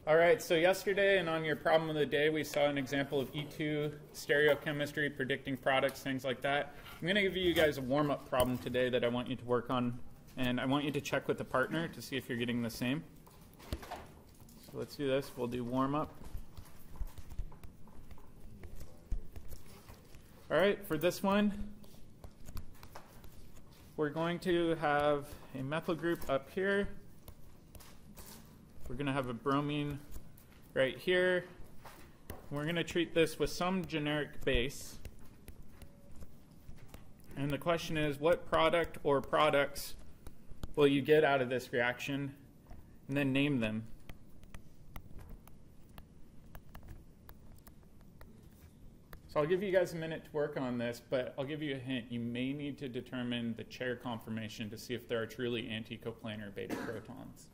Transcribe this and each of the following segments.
All right, so yesterday and on your problem of the day, we saw an example of E2 stereochemistry, predicting products, things like that. I'm going to give you guys a warm-up problem today that I want you to work on, and I want you to check with the partner to see if you're getting the same. So let's do this. We'll do warm-up. All right, for this one, we're going to have a methyl group up here. We're going to have a bromine right here. We're going to treat this with some generic base. And the question is, what product or products will you get out of this reaction? And then name them. So I'll give you guys a minute to work on this, but I'll give you a hint. You may need to determine the chair conformation to see if there are truly anticoplanar beta protons.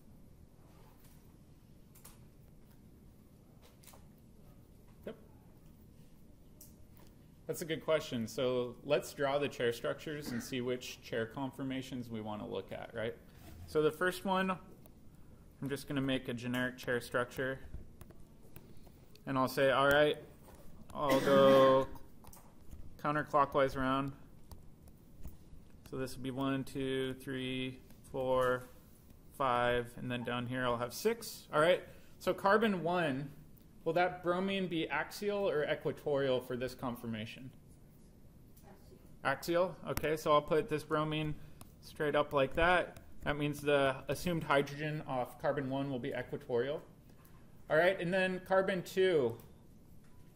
That's a good question. So let's draw the chair structures and see which chair conformations we want to look at, right? So the first one, I'm just going to make a generic chair structure. And I'll say, all right, I'll go counterclockwise around. So this will be 1, 2, 3, 4, 5, and then down here I'll have 6. All right, so carbon 1. Will that bromine be axial or equatorial for this conformation? Axial. Okay, so I'll put this bromine straight up like that. That means the assumed hydrogen off carbon 1 will be equatorial. All right, and then carbon 2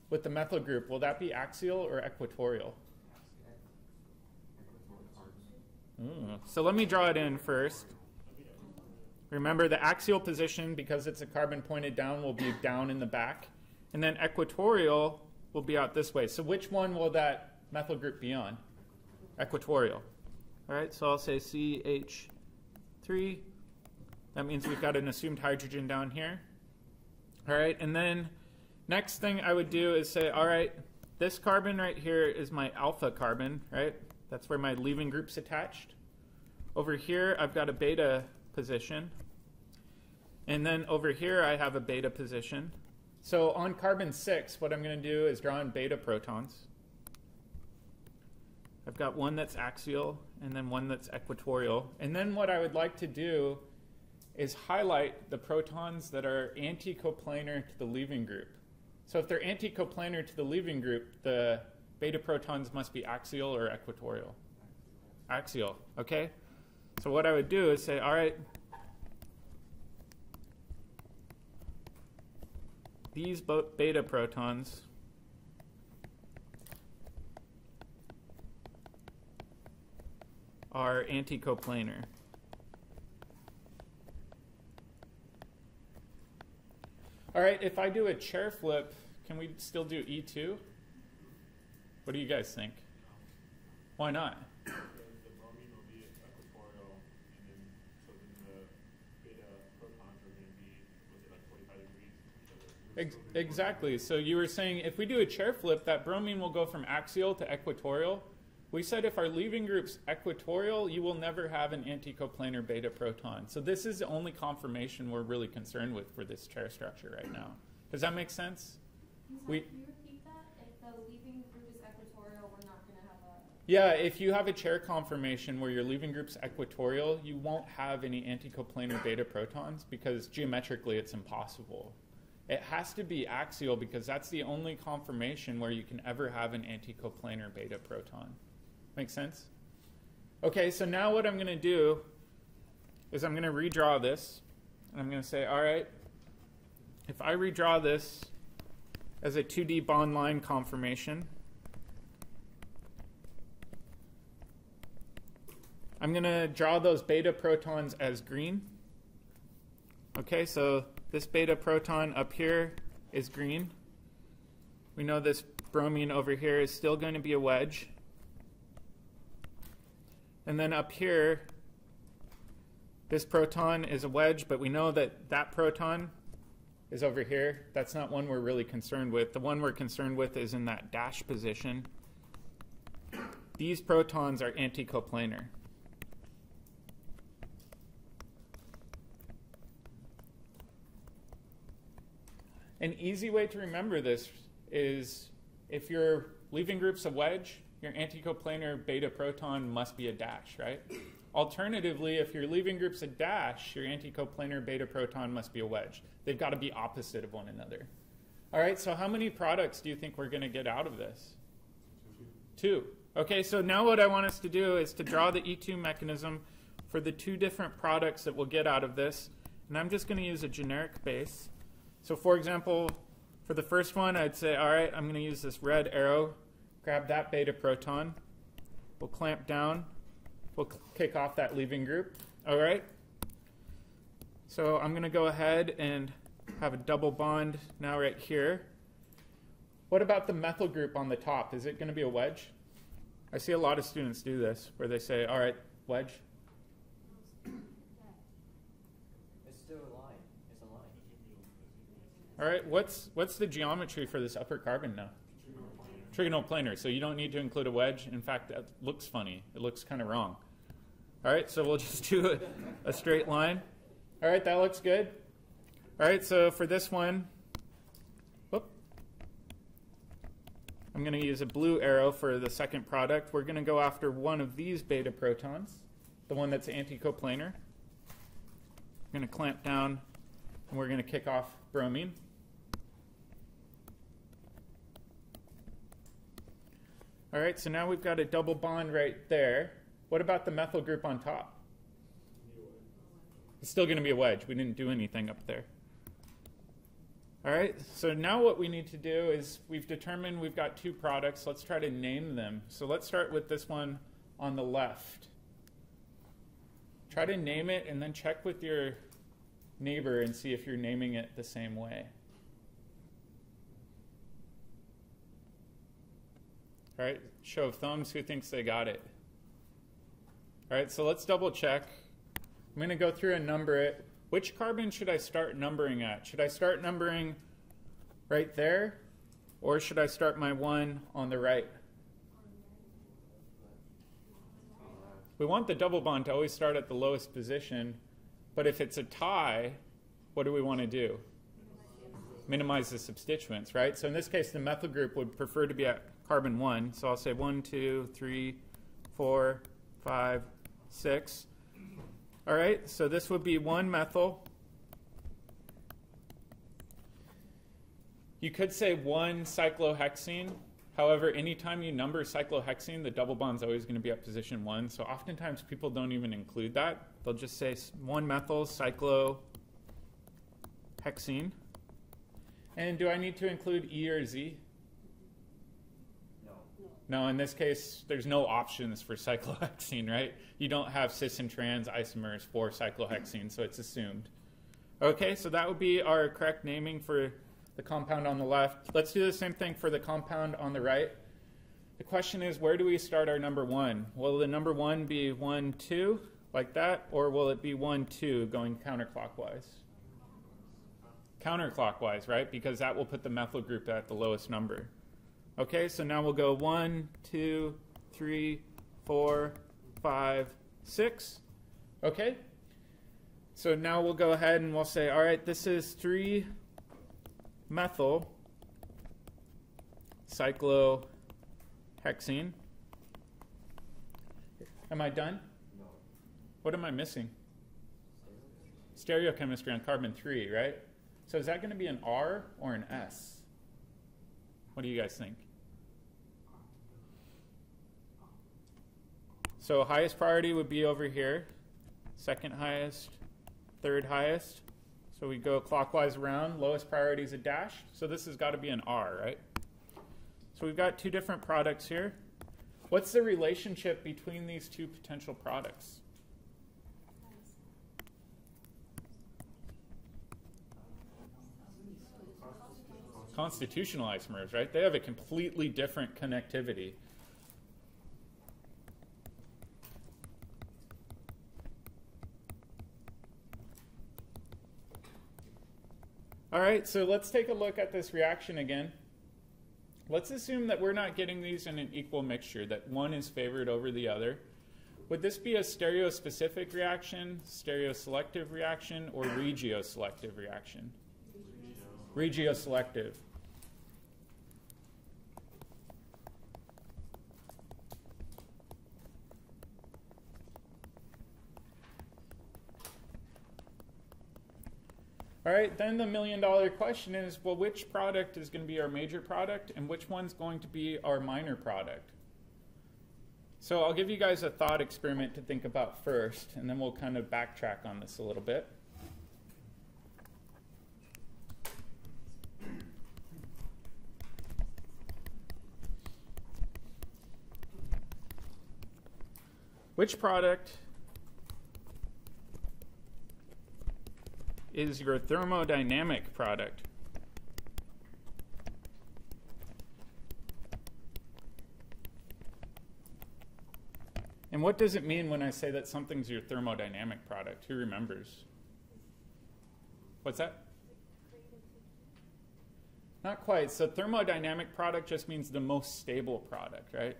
with the methyl group, will that be axial or equatorial? So let me draw it in first. Remember, the axial position, because it's a carbon pointed down, will be down in the back. And then equatorial will be out this way. So which one will that methyl group be on? Equatorial. All right, so I'll say CH3. That means we've got an assumed hydrogen down here. All right, and then next thing I would do is say, all right, this carbon right here is my alpha carbon, right? That's where my leaving group's attached. Over here, I've got a beta position. And then over here, I have a beta position. So on carbon 6, what I'm going to do is draw in beta protons. I've got one that's axial and then one that's equatorial. And then what I would like to do is highlight the protons that are anticoplanar to the leaving group. So if they're anticoplanar to the leaving group, the beta protons must be axial or equatorial. Axial, okay? So what I would do is say, all right, these beta protons are anticoplanar. All right, if I do a chair flip, can we still do E2? What do you guys think? Why not? Exactly. So you were saying if we do a chair flip, that bromine will go from axial to equatorial. We said if our leaving group's equatorial, you will never have an anticoplanar beta proton. So this is the only conformation we're really concerned with for this chair structure right now. Does that make sense? Can you repeat that? If the leaving group is equatorial, we're not going to have a... Yeah, if you have a chair conformation where your leaving group's equatorial, you won't have any anticoplanar beta protons because geometrically it's impossible. It has to be axial because that's the only conformation where you can ever have an anticoplanar beta proton. Make sense? Okay, so now what I'm going to do is I'm going to redraw this. And I'm going to say, all right, if I redraw this as a 2D bond line conformation, I'm going to draw those beta protons as green. Okay, so this beta proton up here is green. We know this bromine over here is still going to be a wedge. And then up here, this proton is a wedge, but we know that that proton is over here. That's not one we're really concerned with. The one we're concerned with is in that dash position. These protons are anticoplanar. An easy way to remember this is if your leaving group's a wedge, your anticoplanar beta proton must be a dash, right? Alternatively, if your leaving group's a dash, your anticoplanar beta proton must be a wedge. They've got to be opposite of one another. All right, so how many products do you think we're going to get out of this? Two. Okay, so now what I want us to do is to draw the E2 mechanism for the two different products that we'll get out of this. And I'm just going to use a generic base. So for example, for the first one, I'd say, all right, I'm going to use this red arrow, grab that beta proton. We'll clamp down. We'll kick off that leaving group. All right? So I'm going to go ahead and have a double bond now right here. What about the methyl group on the top? Is it going to be a wedge? I see a lot of students do this, where they say, all right, wedge. It's still a line. It's a line. All right, what's the geometry for this upper carbon now? Trigonal planar, so you don't need to include a wedge. In fact, that looks funny. It looks kind of wrong. All right, so we'll just do a straight line. All right, that looks good. All right, so for this one, whoop, I'm going to use a blue arrow for the second product. We're going to go after one of these beta protons, the one that's anticoplanar. We're going to clamp down, and we're going to kick off bromine. All right, so now we've got a double bond right there. What about the methyl group on top? It's still going to be a wedge. We didn't do anything up there. All right, so now what we need to do is we've determined we've got two products. Let's try to name them. So let's start with this one on the left. Try to name it and then check with your neighbor and see if you're naming it the same way. All right, show of thumbs, who thinks they got it? All right, so let's double check. I'm going to go through and number it. Which carbon should I start numbering at? Should I start numbering right there, or should I start my one on the right? We want the double bond to always start at the lowest position, but if it's a tie, what do we want to do? Minimize the substituents, right? So in this case, the methyl group would prefer to be at carbon 1. So I'll say 1, 2, 3, 4, 5, 6. All right, so this would be 1 methyl. You could say 1 cyclohexene. However, anytime you number cyclohexene, the double bond's always going to be at position 1. So oftentimes people don't even include that. They'll just say 1 methyl cyclohexene. And do I need to include E or Z? No, in this case, there's no options for cyclohexene, right? You don't have cis and trans isomers for cyclohexene, so it's assumed. Okay, so that would be our correct naming for the compound on the left. Let's do the same thing for the compound on the right. The question is, where do we start our number 1? Will the number 1 be 1, 2, like that, or will it be 1, 2 going counterclockwise? Counterclockwise, right? Because that will put the methyl group at the lowest number. Okay, so now we'll go 1, 2, 3, 4, 5, 6. Okay, so now we'll go ahead and we'll say, all right, this is 3 methyl cyclohexene. Am I done? No. What am I missing? Stereochemistry on carbon 3, right? So is that going to be an R or an S? What do you guys think? So highest priority would be over here, second highest, third highest. So we go clockwise around, lowest priority is a dash. So this has got to be an R, right? So we've got two different products here. What's the relationship between these two potential products? Constitutional isomers, right? They have a completely different connectivity. All right, so let's take a look at this reaction again. Let's assume that we're not getting these in an equal mixture, that one is favored over the other. Would this be a stereospecific reaction, stereoselective reaction, or regioselective reaction? Regioselective. All right, then the million-dollar question is, well, which product is going to be our major product and which one's going to be our minor product? So I'll give you guys a thought experiment to think about first, and then we'll kind of backtrack on this a little bit. Which product is your thermodynamic product? And what does it mean when I say that something's your thermodynamic product? Who remembers? What's that? Not quite. So thermodynamic product just means the most stable product, right?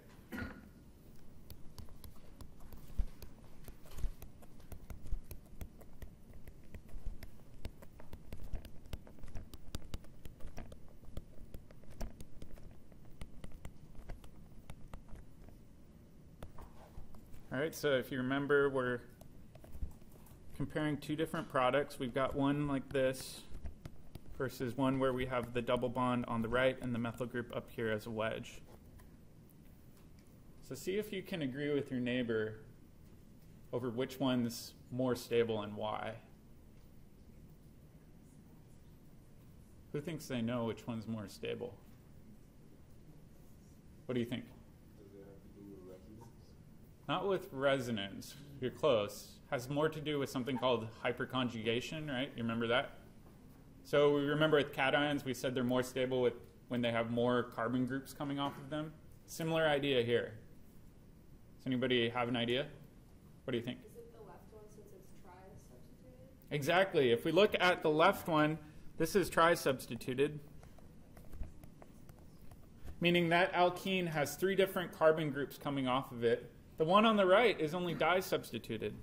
All right, so if you remember, we're comparing two different products. We've got one like this versus one where we have the double bond on the right and the methyl group up here as a wedge. So see if you can agree with your neighbor over which one's more stable and why. Who thinks they know which one's more stable? What do you think? Not with resonance. You're close. Has more to do with something called hyperconjugation, right? You remember that? So we remember with cations, we said they're more stable when they have more carbon groups coming off of them. Similar idea here. Does anybody have an idea? What do you think? Is it the left one since it's tri-substituted? Exactly. If we look at the left one, this is tri-substituted, meaning that alkene has 3 different carbon groups coming off of it. The one on the right is only di-substituted.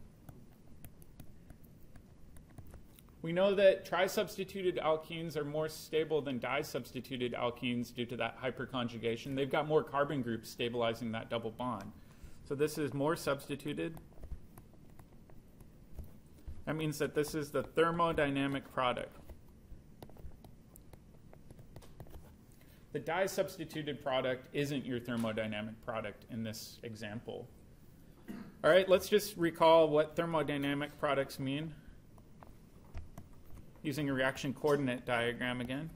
We know that tri-substituted alkenes are more stable than di-substituted alkenes due to that hyperconjugation. They've got more carbon groups stabilizing that double bond. So this is more substituted. That means that this is the thermodynamic product. The di-substituted product isn't your thermodynamic product in this example. All right, let's just recall what thermodynamic products mean using a reaction coordinate diagram again.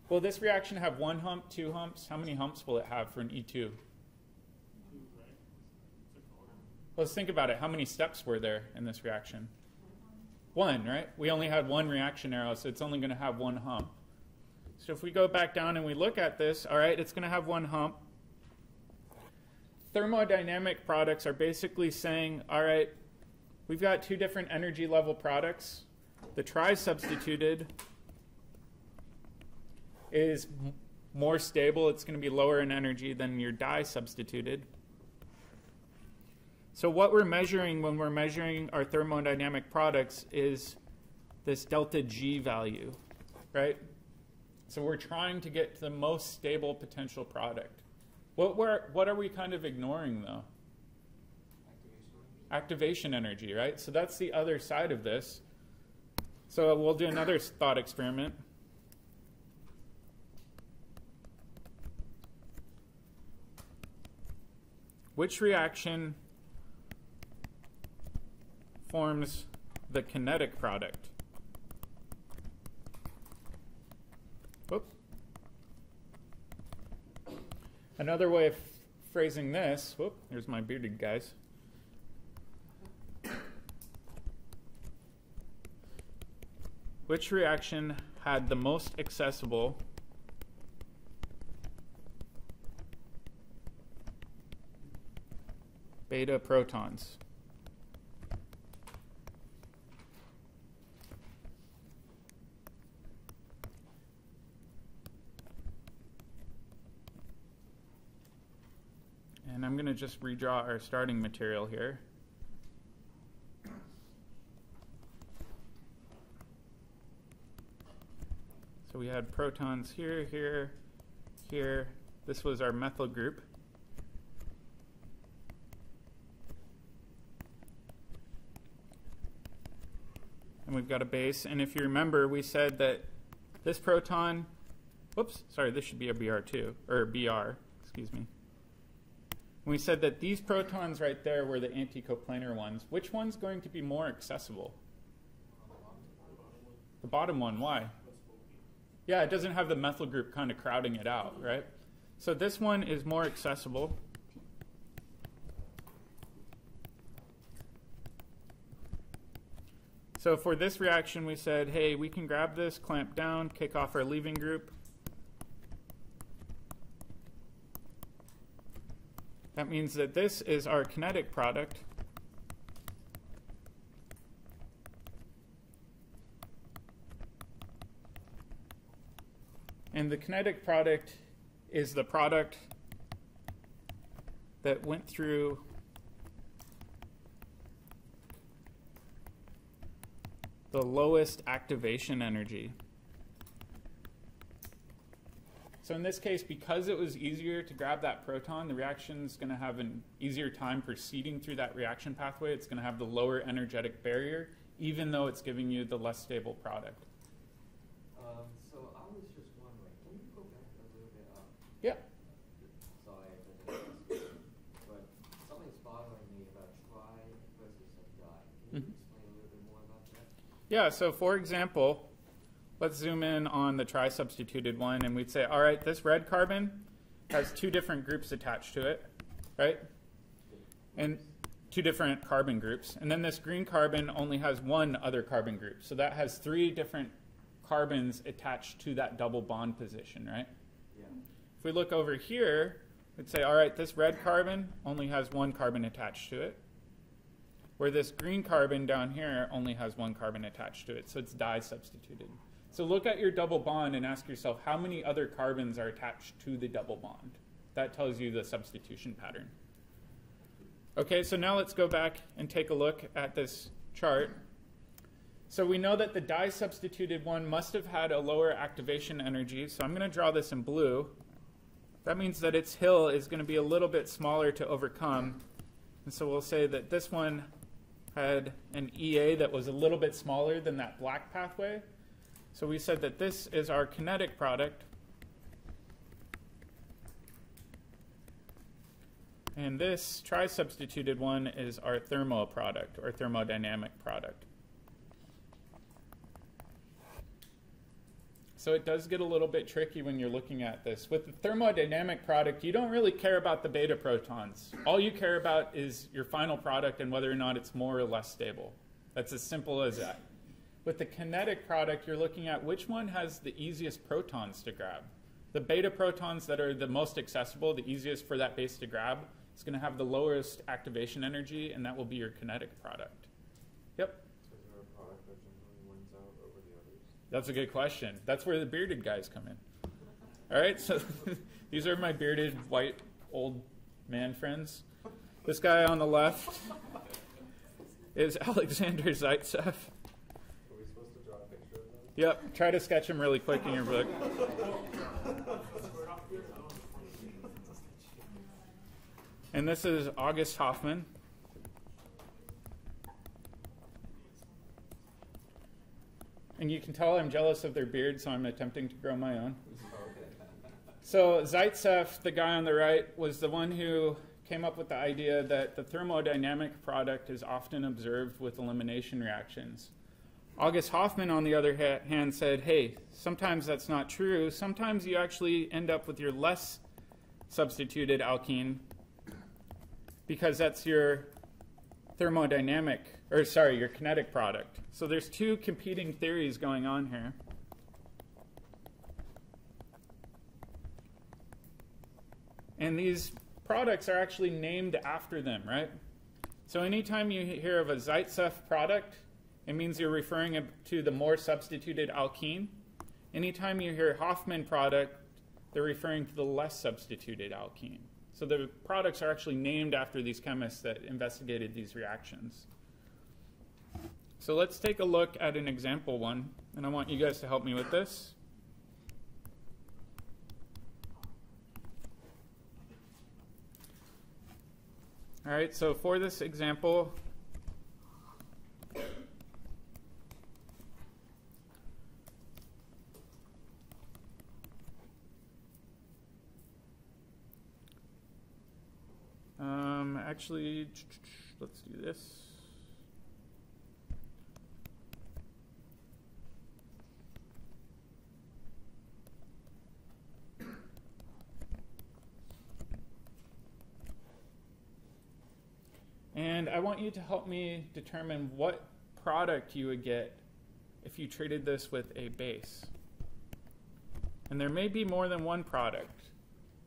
Will this reaction have 1 hump, 2 humps? How many humps will it have for an E2? Let's think about it. How many steps were there in this reaction? 1, right? We only had 1 reaction arrow, so it's only going to have 1 hump. So if we go back down and we look at this, all right, it's going to have 1 hump. Thermodynamic products are basically saying, all right, we've got 2 different energy level products. The tri-substituted is more stable. It's going to be lower in energy than your di-substituted. So what we're measuring when we're measuring our thermodynamic products is this delta G value, right? So we're trying to get to the most stable potential product. What are we kind of ignoring, though? Activation energy, right? So that's the other side of this. So we'll do another thought experiment. Which reaction forms the kinetic product? Whoop. Another way of phrasing this, whoop, here's my bearded guys. Which reaction had the most accessible beta protons? And I'm going to just redraw our starting material here. So we had protons here, here, here. This was our methyl group. And we've got a base. And if you remember, we said that this proton, whoops, sorry, this should be a Br2, or Br, excuse me. And we said that these protons right there were the anticoplanar ones. Which one's going to be more accessible? The bottom one, why? Yeah, it doesn't have the methyl group kind of crowding it out, right? So this one is more accessible. So for this reaction, we said, hey, we can grab this, clamp down, kick off our leaving group. That means that this is our kinetic product. And the kinetic product is the product that went through the lowest activation energy. So in this case, because it was easier to grab that proton, the reaction is going to have an easier time proceeding through that reaction pathway. It's going to have the lower energetic barrier, even though it's giving you the less stable product. So I was just wondering, can you go back a little bit up? Yeah. Sorry if I didn't ask you, but something's bothering me about tri versus a di. Can you explain a little bit more about that? Yeah, so for example, let's zoom in on the tri-substituted one, and we'd say, all right, this red carbon has two different groups attached to it, right? And two different carbon groups. And then this green carbon only has one other carbon group. So that has three different carbons attached to that double bond position, right? Yeah. If we look over here, we'd say, all right, this red carbon only has one carbon attached to it, where this green carbon down here only has one carbon attached to it. So it's di-substituted. So look at your double bond and ask yourself how many other carbons are attached to the double bond. That tells you the substitution pattern. Okay, so now let's go back and take a look at this chart. So we know that the di-substituted one must have had a lower activation energy. So I'm going to draw this in blue. That means that its hill is going to be a little bit smaller to overcome. And so we'll say that this one had an EA that was a little bit smaller than that black pathway. So we said that this is our kinetic product. And this tri-substituted one is our thermo product, or thermodynamic product. So it does get a little bit tricky when you're looking at this. With the thermodynamic product, you don't really care about the beta protons. All you care about is your final product and whether or not it's more or less stable. That's as simple as that. With the kinetic product, you're looking at which one has the easiest protons to grab. The beta protons that are the most accessible, the easiest for that base to grab, is going to have the lowest activation energy, and that will be your kinetic product. Yep? Is there a product that generally wins out over the others? That's a good question. That's where the bearded guys come in. All right, so these are my bearded, white, old man friends. This guy on the left is Alexander Zaitsev. Are we supposed to draw a picture of them? Yep, try to sketch him really quick in your book. And this is August Hoffman. And you can tell I'm jealous of their beard, so I'm attempting to grow my own. So Zaitsev, the guy on the right, was the one who came up with the idea that the thermodynamic product is often observed with elimination reactions. August Hoffman, on the other hand, said, hey, sometimes that's not true. Sometimes you actually end up with your less substituted alkene because that's your thermodynamic, or sorry, your kinetic product. So there's two competing theories going on here. And these products are actually named after them, right? So anytime you hear of a Zaitsev product, it means you're referring to the more substituted alkene. Anytime you hear Hoffman product, they're referring to the less substituted alkene. So the products are actually named after these chemists that investigated these reactions. So let's take a look at an example one, and I want you guys to help me with this. All right, so for this example, actually, let's do this. And I want you to help me determine what product you would get if you treated this with a base. And there may be more than one product.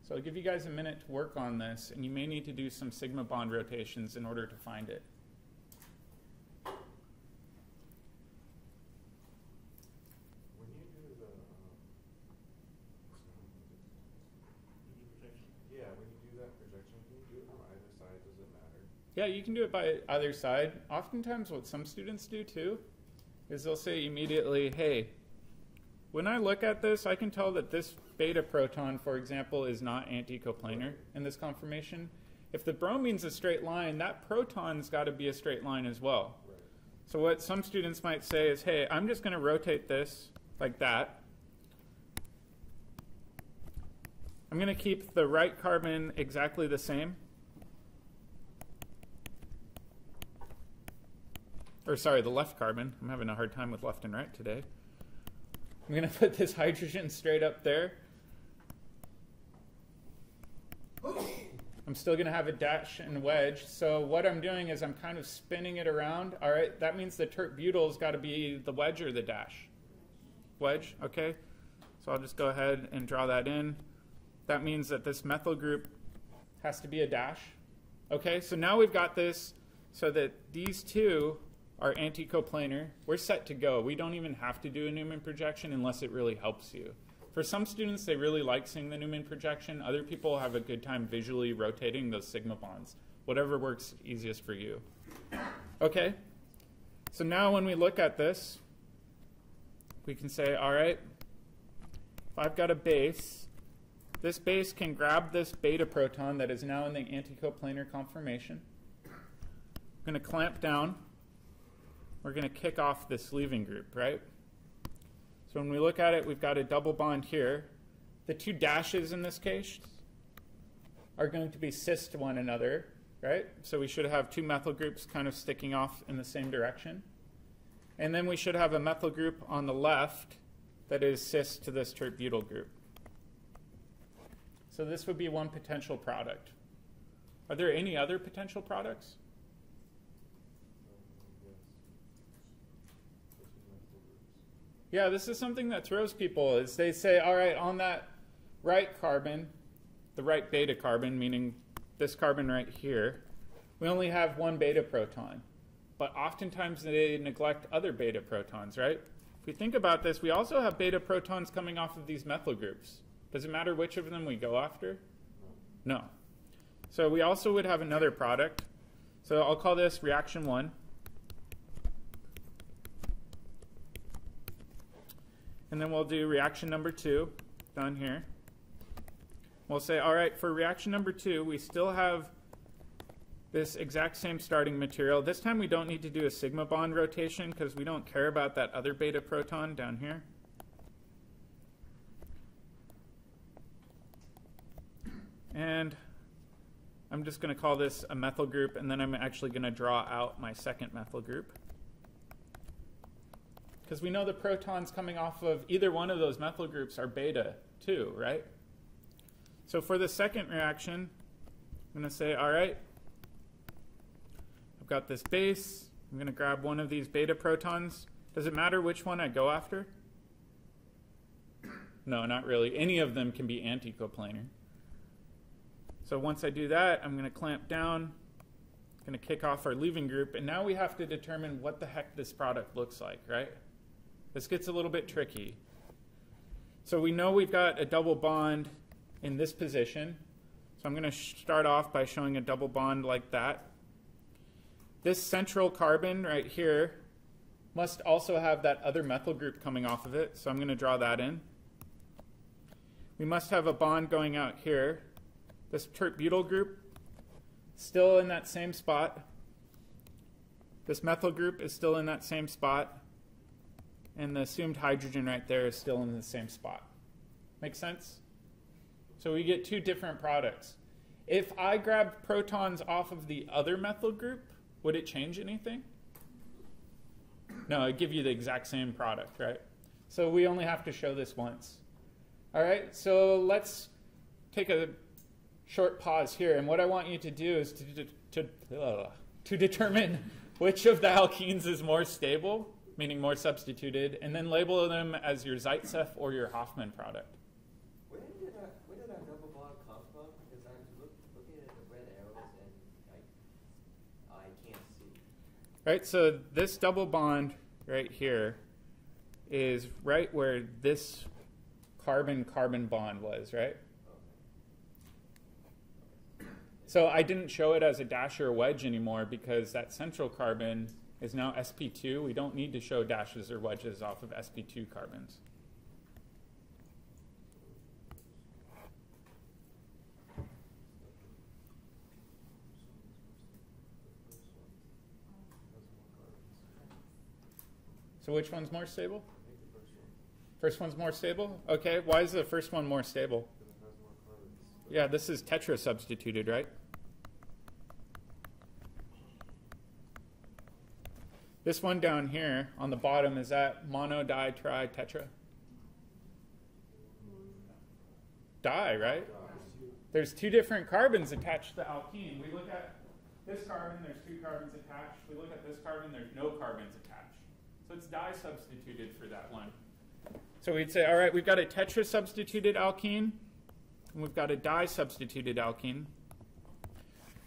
So I'll give you guys a minute to work on this, and you may need to do some sigma bond rotations in order to find it. When you do the yeah, when you do that projection, can you do it from either side? Does it matter? Yeah, you can do it by either side. Oftentimes what some students do too is they'll say immediately, hey, when I look at this, I can tell that this beta proton, for example, is not anticoplanar in this conformation. If the bromine's a straight line, that proton's got to be a straight line as well. Right. So what some students might say is, hey, I'm just going to rotate this like that. I'm going to keep the right carbon exactly the same. Or sorry, the left carbon. I'm having a hard time with left and right today. I'm going to put this hydrogen straight up there. I'm still going to have a dash and wedge. So what I'm doing is I'm kind of spinning it around. All right, that means the tert-butyl's got to be the wedge or the dash? Wedge, okay. So I'll just go ahead and draw that in. That means that this methyl group has to be a dash. Okay, so now we've got this so that these two are anticoplanar. We're set to go. We don't even have to do a Newman projection unless it really helps you. For some students, they really like seeing the Newman projection. Other people have a good time visually rotating those sigma bonds. Whatever works easiest for you. Okay, so now when we look at this, we can say, all right, if I've got a base, this base can grab this beta proton that is now in the anticoplanar conformation. I'm going to clamp down. We're going to kick off this leaving group, right? So when we look at it, we've got a double bond here. The two dashes in this case are going to be cis to one another, right? So we should have two methyl groups kind of sticking off in the same direction. And then we should have a methyl group on the left that is cis to this tert-butyl group. So this would be one potential product. Are there any other potential products? Yeah, this is something that throws people is they say, all right, on that right carbon, the right beta carbon, meaning this carbon right here, we only have one beta proton. But oftentimes they neglect other beta protons, right? If we think about this, we also have beta protons coming off of these methyl groups. Does it matter which of them we go after? No. So we also would have another product. So I'll call this reaction 1. And then we'll do reaction number 2 down here. We'll say, all right, for reaction number 2, we still have this exact same starting material. This time we don't need to do a sigma bond rotation because we don't care about that other beta proton down here. And I'm just going to call this a methyl group, and then I'm actually going to draw out my second methyl group. Because we know the protons coming off of either one of those methyl groups are beta too, right? So for the second reaction, I'm going to say, all right, I've got this base. I'm going to grab one of these beta protons. Does it matter which one I go after? No, not really. Any of them can be anticoplanar. So once I do that, I'm going to clamp down, going to kick off our leaving group, and now we have to determine what the heck this product looks like, right? This gets a little bit tricky. So we know we've got a double bond in this position. So I'm going to start off by showing a double bond like that. This central carbon right here must also have that other methyl group coming off of it. So I'm going to draw that in. We must have a bond going out here. This tert-butyl group still in that same spot. This methyl group is still in that same spot. And the assumed hydrogen right there is still in the same spot. Make sense? So we get two different products. If I grab protons off of the other methyl group, would it change anything? No, it'd give you the exact same product, right? So we only have to show this once. All right, so let's take a short pause here. And what I want you to do is to determine which of the alkenes is more stable, meaning more substituted, and then label them as your Zaitsev or your Hofmann product. Where did that double bond come from? Because I'm looking at the red arrows and I can't see. Right, so this double bond right here is right where this carbon-carbon bond was, right? So I didn't show it as a dash or a wedge anymore because that central carbon is now sp2. We don't need to show dashes or wedges off of sp2 carbons. So which one's more stable? First one's more stable? Okay, why is the first one more stable? Yeah, this is tetra substituted, right? This one down here on the bottom, is that mono, di, tri, tetra? Di, right? There's two different carbons attached to the alkene. We look at this carbon, there's two carbons attached. We look at this carbon, there's no carbons attached. So it's di substituted for that one. So we'd say, all right, we've got a tetra substituted alkene, and we've got a di substituted alkene.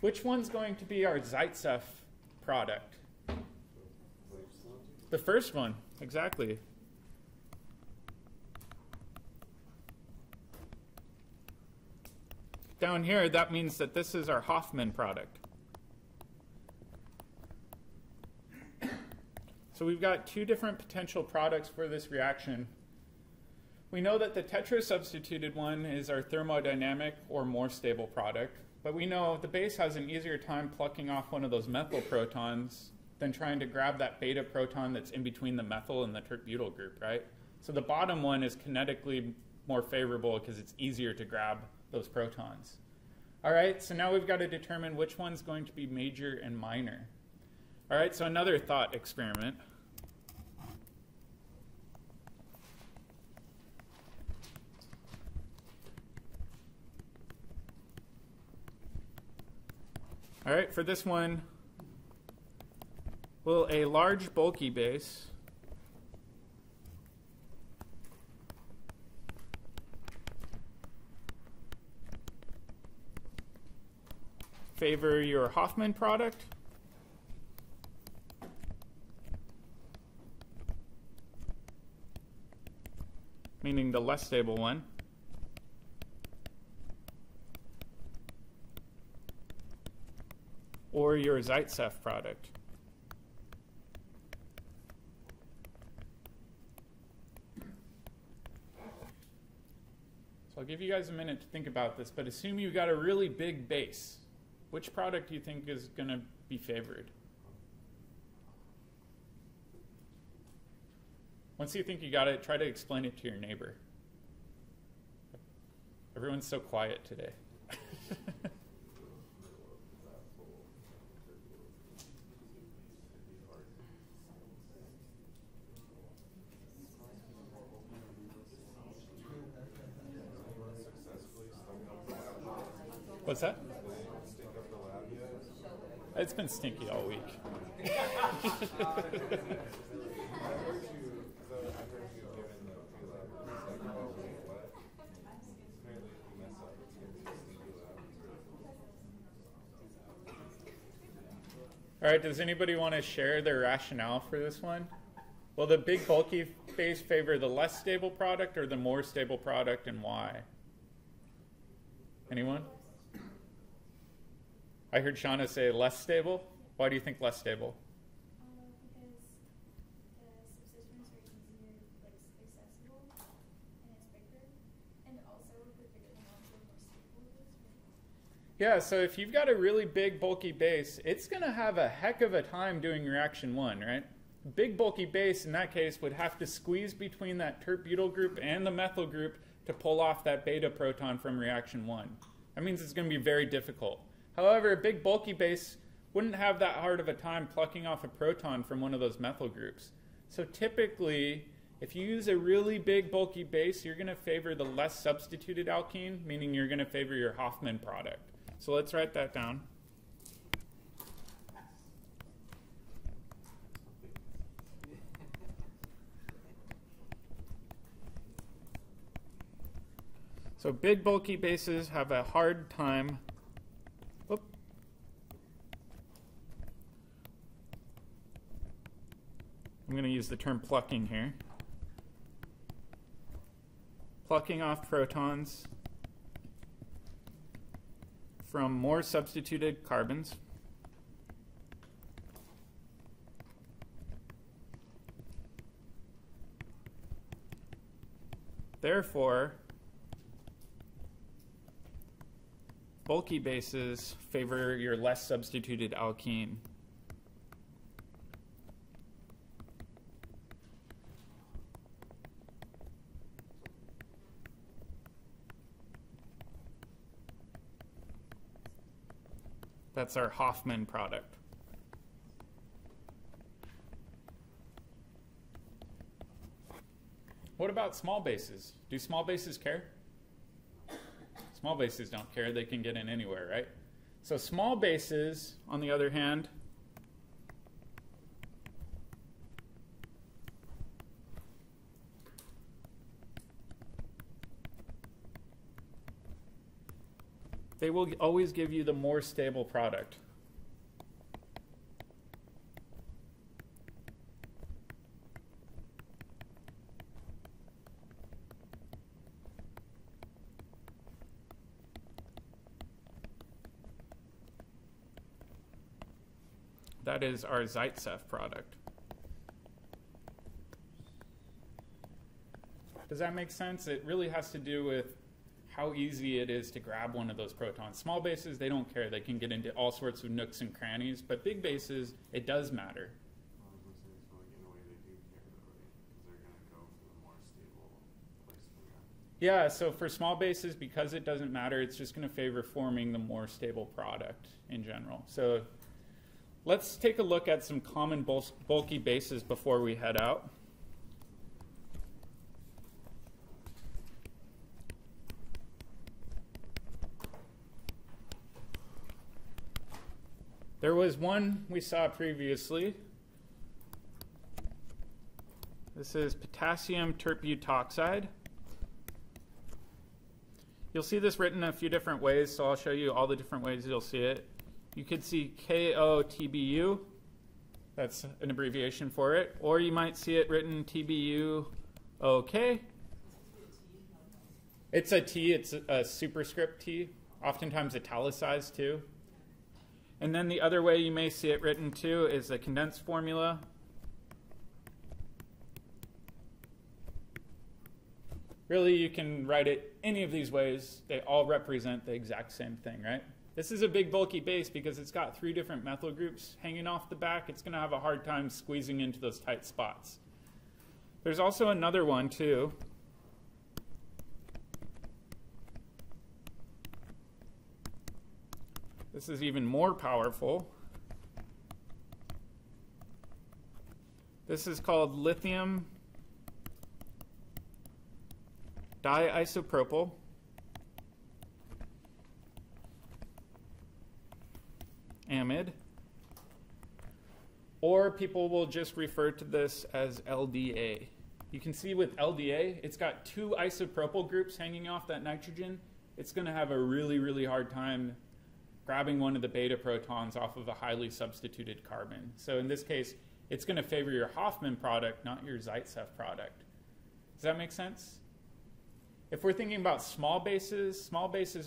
Which one's going to be our Zaitsev product? The first one, exactly. Down here, that means that this is our Hofmann product. So we've got two different potential products for this reaction. We know that the tetra-substituted one is our thermodynamic or more stable product, but we know the base has an easier time plucking off one of those methyl protons than trying to grab that beta proton that's in between the methyl and the tert-butyl group, right? So the bottom one is kinetically more favorable because it's easier to grab those protons. All right, so now we've got to determine which one's going to be major and minor. All right, so another thought experiment. All right, for this one, will a large bulky base favor your Hofmann product? Meaning the less stable one. Or your Zaitsev product. So I'll give you guys a minute to think about this, but assume you got a really big base. Which product do you think is going to be favored? Once you think you got it, try to explain it to your neighbor. Everyone's so quiet today. What's that? It's been stinky all week. All right, does anybody want to share their rationale for this one? Will the big bulky base favor the less stable product or the more stable product, and why? Anyone? I heard Shauna say less stable. Why do you think less stable? Because the substituents are easier, accessible, and it's bigger. And also, the bigger the molecule, the more stable it is. Yeah, so if you've got a really big bulky base, it's going to have a heck of a time doing reaction 1, right? Big bulky base in that case would have to squeeze between that tert-butyl group and the methyl group to pull off that beta proton from reaction 1. That means it's going to be very difficult. However, a big bulky base wouldn't have that hard of a time plucking off a proton from one of those methyl groups. So typically, if you use a really big bulky base, you're going to favor the less substituted alkene, meaning you're going to favor your Hofmann product. So let's write that down. So big bulky bases have a hard time. Whoop. I'm going to use the term plucking here. Plucking off protons from more substituted carbons. Therefore, bulky bases favor your less substituted alkene. That's our Hofmann product. What about small bases? Do small bases care? Small bases don't care. They can get in anywhere, right? So small bases, on the other hand, they will always give you the more stable product. That is our Zaitsev product. Does that make sense? It really has to do with how easy it is to grab one of those protons. Small bases, they don't care. They can get into all sorts of nooks and crannies. But big bases, it does matter. Well, I was going to say, so like in a way they do care though, right? Because they're going to go for the more stable place for them. Yeah, so for small bases, because it doesn't matter, it's just going to favor forming the more stable product in general. So let's take a look at some common bulky bases before we head out. There was one we saw previously. This is potassium tert-butoxide. You'll see this written a few different ways, so I'll show you all the different ways you'll see it. You could see KOTBU, that's an abbreviation for it, or you might see it written TBU-OK. It's a T, it's a superscript T, oftentimes italicized too. And then the other way you may see it written too is the condensed formula. Really, you can write it any of these ways. They all represent the exact same thing, right? This is a big bulky base because it's got 3 different methyl groups hanging off the back. It's going to have a hard time squeezing into those tight spots. There's also another one too. This is even more powerful. This is called lithium diisopropyl. Amide. Or people will just refer to this as LDA. You can see with LDA, it's got 2 isopropyl groups hanging off that nitrogen. It's going to have a really, really hard time grabbing one of the beta protons off of a highly substituted carbon. So in this case, it's going to favor your Hofmann product, not your Zaitsev product. Does that make sense? If we're thinking about small bases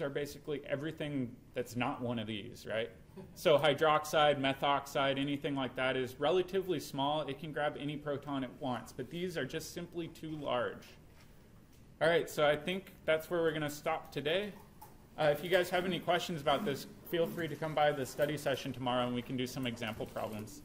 are basically everything that's not one of these, right? So hydroxide, methoxide, anything like that is relatively small. It can grab any proton it wants, but these are just simply too large. All right, so I think that's where we're going to stop today. If you guys have any questions about this, feel free to come by the study session tomorrow and we can do some example problems.